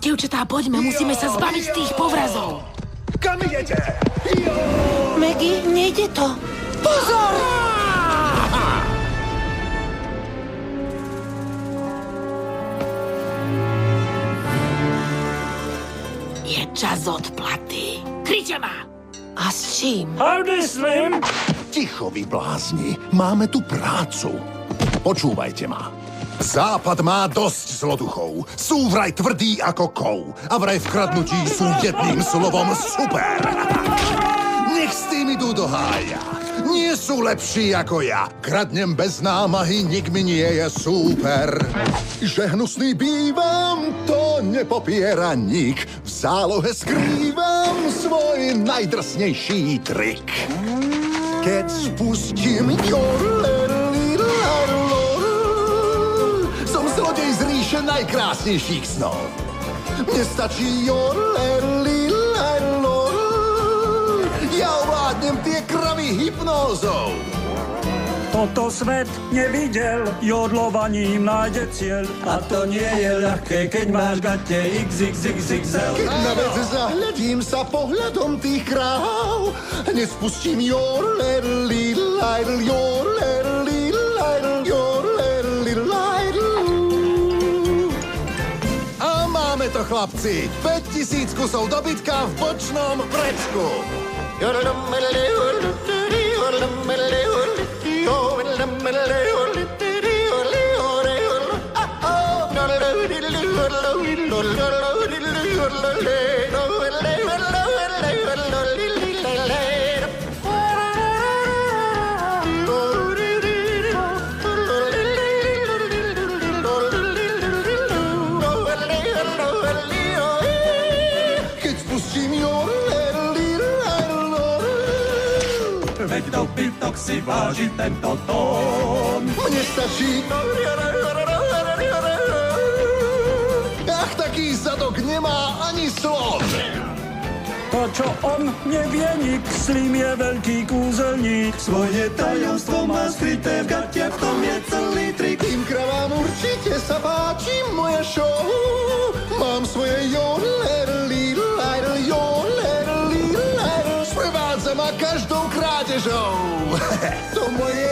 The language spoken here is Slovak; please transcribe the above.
Dievčatá, poďme, musíme sa zbaviť tých povrazov. Kam idete? Maggie, nejde to. Pozor! Je čas odplaty. Kryťte ma! A s čím? Howdy, Slim! Ticho, vy blázni. Máme tu prácu. Počúvajte ma. Západ má dosť zloduchov. Sú vraj tvrdí ako kov. A vraj v kradnutí sú jedným slovom super. Nech s tým idú do hája. Nie sú lepší ako ja. Kradnem bez námahy, nik mi nie je super. Že hnusný bývam, to nepopiera nik. V zálohe skrývam svoj najdrsnejší trik. Keď spustím som zlodej z ríše najkrásnejších snov. Mne stačí ja ovládnem tie kravy hypnózou. Toto svet nevidel, jodlovaním nájde cieľ. A to nie je ľahké, keď máš gate XXXXL. Keď na vec zahľadím sa pohľadom tých kráv, hneď spustím your little idol, your little idol, your little idol. A máme to, chlapci. 5000 kusov dobytka v bočnom vrečku. Keď spustím your Veď dobytok si váži tento tón. mne stačí. Ach, taký zadok nemá ani slon. To, čo on nevie, nik Slim je veľký kúzelník. Svoje tajomstvo má skryté v gate, v tom je celý trik. Tým kravám určite sa páči moje show. Mám svoje sprevádza ma každou krádežou. To moje